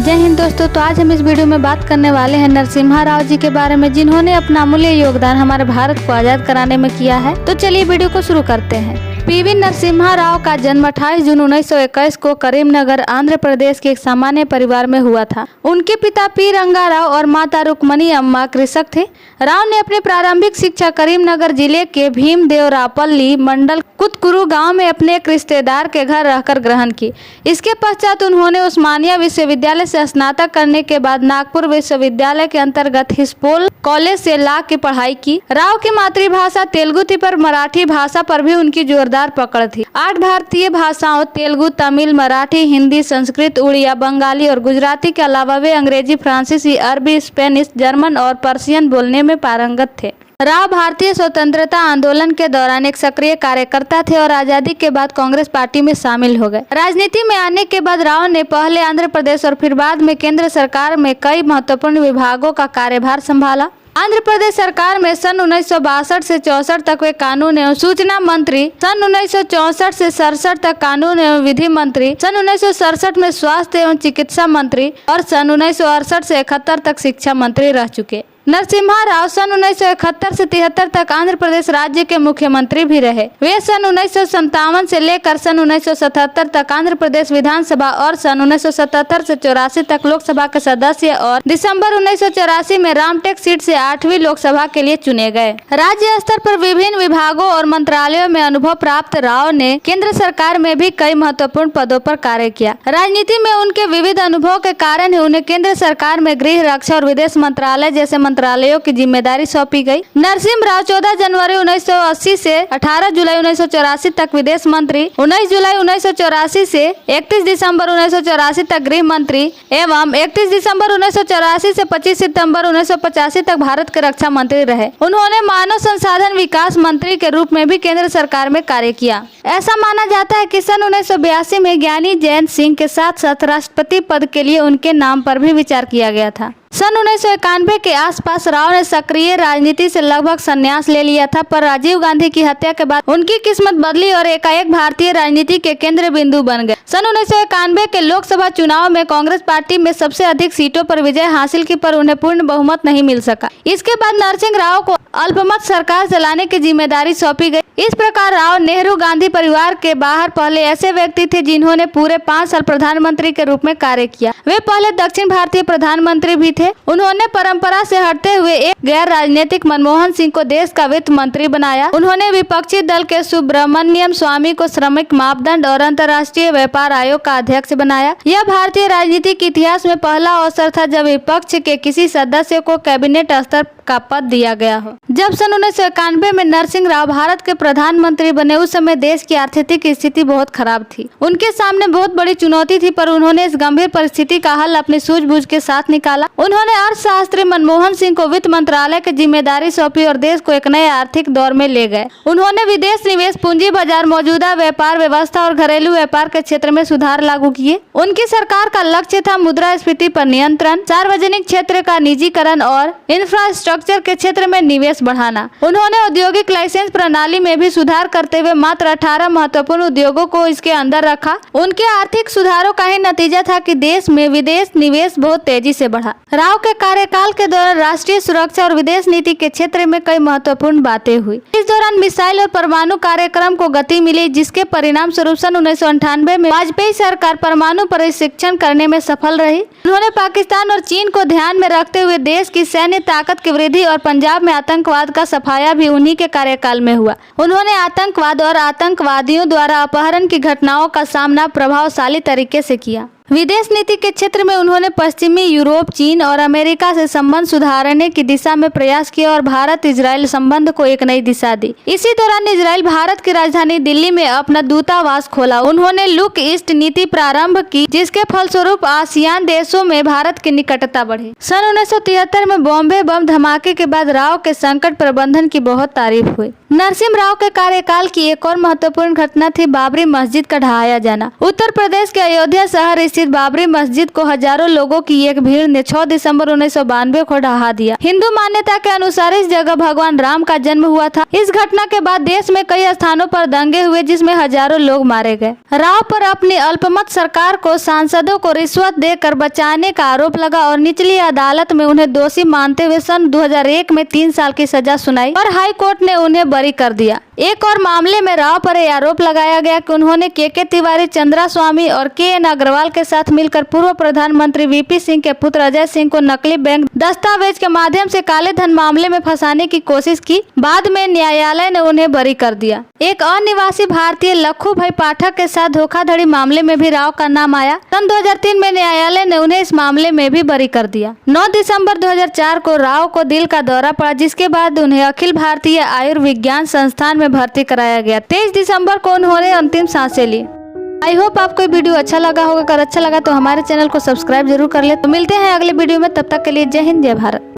जय हिंद दोस्तों। तो आज हम इस वीडियो में बात करने वाले हैं नरसिम्हा राव जी के बारे में, जिन्होंने अपना अमूल्य योगदान हमारे भारत को आजाद कराने में किया है। तो चलिए वीडियो को शुरू करते हैं। पीवी नरसिम्हा राव का जन्म 28 जून 1921 को करीमनगर आंध्र प्रदेश के एक सामान्य परिवार में हुआ था। उनके पिता पी रंगा राव और माता रुक्मणी अम्मा कृषक थे। राव ने अपनी प्रारंभिक शिक्षा करीमनगर जिले के भीमदेवरापल्ली मंडल कुतकुरु गांव में अपने एक रिश्तेदार के घर रहकर ग्रहण की। इसके पश्चात उन्होंने उस्मानिया विश्वविद्यालय से स्नातक करने के बाद नागपुर विश्वविद्यालय के अंतर्गत हिस्पोल कॉलेज से लॉ की पढ़ाई की। राव की मातृभाषा तेलुगु थी, पर मराठी भाषा पर भी उनकी जोरदार पकड़ थी। 8 भारतीय भाषाओं तेलुगु, तमिल, मराठी, हिंदी, संस्कृत, उड़िया, बंगाली और गुजराती के अलावा वे अंग्रेजी, फ्रांसीसी, अरबी, स्पेनिश, जर्मन और पर्शियन बोलने में पारंगत थे। राव भारतीय स्वतंत्रता आंदोलन के दौरान एक सक्रिय कार्यकर्ता थे और आजादी के बाद कांग्रेस पार्टी में शामिल हो गए। राजनीति में आने के बाद राव ने पहले आंध्र प्रदेश और फिर बाद में केंद्र सरकार में कई महत्वपूर्ण विभागों का कार्यभार संभाला। आंध्र प्रदेश सरकार में सन 1962 से 64 तक वे कानून एवं सूचना मंत्री, सन 1964 से 67 तक कानून एवं विधि मंत्री, सन 1967 में स्वास्थ्य एवं चिकित्सा मंत्री और सन 1968 से 71 तक शिक्षा मंत्री रह चुके। नरसिम्हा राव सन 1971 से 73 तक आंध्र प्रदेश राज्य के मुख्यमंत्री भी रहे। वे सन 1957 से लेकर सन 1977 तक आंध्र प्रदेश विधानसभा और सन 1977 से 84 तक लोकसभा के सदस्य और दिसंबर 1984 में रामटेक सीट से 8वीं लोकसभा के लिए चुने गए। राज्य स्तर पर विभिन्न विभागों और मंत्रालयों में अनुभव प्राप्त राव ने केंद्र सरकार में भी कई महत्वपूर्ण पदों पर कार्य किया। राजनीति में उनके विविध अनुभव के कारण ही उन्हें केंद्र सरकार में गृह, रक्षा और विदेश मंत्रालय जैसे मंत्रालयों की जिम्मेदारी सौंपी गई। नरसिम्हा राव 14 जनवरी 1980 से 18 जुलाई 1984 तक विदेश मंत्री, 19 जुलाई 1984 से 31 दिसंबर 1984 तक गृह मंत्री एवं 31 दिसंबर 1984 से 25 सितंबर 1985 तक भारत के रक्षा मंत्री रहे। उन्होंने मानव संसाधन विकास मंत्री के रूप में भी केंद्र सरकार में कार्य किया। ऐसा माना जाता है कि सन 1982 में ज्ञानी जयंत सिंह के साथ साथ राष्ट्रपति पद के लिए उनके नाम पर भी विचार किया गया था। सन 1991 के आसपास राव ने सक्रिय राजनीति से लगभग संन्यास ले लिया था, पर राजीव गांधी की हत्या के बाद उनकी किस्मत बदली और एकाएक भारतीय राजनीति के केंद्र बिंदु बन गए। सन 1991 के लोकसभा चुनाव में कांग्रेस पार्टी में सबसे अधिक सीटों पर विजय हासिल की, पर उन्हें पूर्ण बहुमत नहीं मिल सका। इसके बाद नरसिम्हा राव को अल्पमत सरकार चलाने की जिम्मेदारी सौंपी गई। इस प्रकार राव नेहरू गांधी परिवार के बाहर पहले ऐसे व्यक्ति थे जिन्होंने पूरे 5 साल प्रधानमंत्री के रूप में कार्य किया। वे पहले दक्षिण भारतीय प्रधानमंत्री भी थे। उन्होंने परंपरा से हटते हुए एक गैर राजनीतिक मनमोहन सिंह को देश का वित्त मंत्री बनाया। उन्होंने विपक्षी दल के सुब्रमण्यम स्वामी को श्रमिक मापदंड और अंतर्राष्ट्रीय व्यापार आयोग का अध्यक्ष बनाया। यह भारतीय राजनीति के इतिहास में पहला अवसर था जब विपक्ष के किसी सदस्य को कैबिनेट स्तर का पद दिया गया हो। जब सन 1991 में नरसिम्हा राव भारत के प्रधानमंत्री बने, उस समय देश की आर्थिक स्थिति बहुत खराब थी। उनके सामने बहुत बड़ी चुनौती थी, पर उन्होंने इस गंभीर परिस्थिति का हल अपनी सूझबूझ के साथ निकाला। उन्होंने अर्थशास्त्री मनमोहन सिंह को वित्त मंत्रालय की जिम्मेदारी सौंपी और देश को एक नए आर्थिक दौर में ले गए। उन्होंने विदेश निवेश, पूंजी बाजार, मौजूदा व्यापार व्यवस्था और घरेलू व्यापार के क्षेत्र में सुधार लागू किए। उनकी सरकार का लक्ष्य था मुद्रास्फीति पर नियंत्रण, सार्वजनिक क्षेत्र का निजीकरण और इंफ्रास्ट्रक्चर के क्षेत्र में निवेश बढ़ाना। उन्होंने औद्योगिक लाइसेंस प्रणाली में भी सुधार करते हुए मात्र 18 महत्वपूर्ण उद्योगों को इसके अंदर रखा। उनके आर्थिक सुधारों का ही नतीजा था कि देश में विदेश निवेश बहुत तेजी से बढ़ा। राव के कार्यकाल के दौरान राष्ट्रीय सुरक्षा और विदेश नीति के क्षेत्र में कई महत्वपूर्ण बातें हुई। इस दौरान मिसाइल और परमाणु कार्यक्रम को गति मिली, जिसके परिणाम स्वरूप सन 1998 में वाजपेयी सरकार परमाणु प्रशिक्षण करने में सफल रही। उन्होंने पाकिस्तान और चीन को ध्यान में रखते हुए देश की सैन्य ताकत की वृद्धि और पंजाब में आतंकवाद का सफाया भी उन्हीं के कार्यकाल में हुआ। उन्होंने आतंकवाद और आतंकवादियों द्वारा अपहरण की घटनाओं का सामना प्रभावशाली तरीके से किया। विदेश नीति के क्षेत्र में उन्होंने पश्चिमी यूरोप, चीन और अमेरिका से संबंध सुधारने की दिशा में प्रयास किया और भारत इजराइल संबंध को एक नई दिशा दी। इसी दौरान इजराइल भारत की राजधानी दिल्ली में अपना दूतावास खोला। उन्होंने लुक ईस्ट नीति प्रारंभ की, जिसके फलस्वरूप आसियान देशों में भारत की निकटता बढ़ी। सन 1973 में बॉम्बे बम धमाके के बाद राव के संकट प्रबंधन की बहुत तारीफ हुई। नरसिम्हा राव के कार्यकाल की एक और महत्वपूर्ण घटना थी बाबरी मस्जिद का ढहाया जाना। उत्तर प्रदेश के अयोध्या शहर स्थित बाबरी मस्जिद को हजारों लोगों की एक भीड़ ने 6 दिसंबर 1992 को ढहा दिया। हिंदू मान्यता के अनुसार इस जगह भगवान राम का जन्म हुआ था। इस घटना के बाद देश में कई स्थानों पर दंगे हुए जिसमें हजारों लोग मारे गए। राव पर अपनी अल्पमत सरकार को सांसदों को रिश्वत देकर बचाने का आरोप लगा और निचली अदालत में उन्हें दोषी मानते हुए सन 2001 में 3 साल की सजा सुनाई और हाई कोर्ट ने उन्हें बरी कर दिया। एक और मामले में राव पर यह आरोप लगाया गया कि उन्होंने के तिवारी, चंद्रा स्वामी और के अग्रवाल के साथ मिलकर पूर्व प्रधानमंत्री वीपी सिंह के पुत्र अजय सिंह को नकली बैंक दस्तावेज के माध्यम से काले धन मामले में फंसाने की कोशिश की। बाद में न्यायालय ने उन्हें बरी कर दिया। एक अनिवासी भारतीय लखू भाई पाठक के साथ धोखाधड़ी मामले में भी राव का नाम आया। सन 2003 में न्यायालय ने उन्हें इस मामले में भी बरी कर दिया। 9 दिसंबर 2004 को राव को दिल का दौरा पड़ा, जिसके बाद उन्हें अखिल भारतीय आयुर्विज्ञान संस्थान में भर्ती कराया गया। 23 दिसंबर को उन्होंने अंतिम सांसें ली। आई होप आपको वीडियो अच्छा लगा होगा। अगर अच्छा लगा तो हमारे चैनल को सब्सक्राइब जरूर कर ले। तो मिलते हैं अगले वीडियो में, तब तक के लिए जय हिंद जय भारत।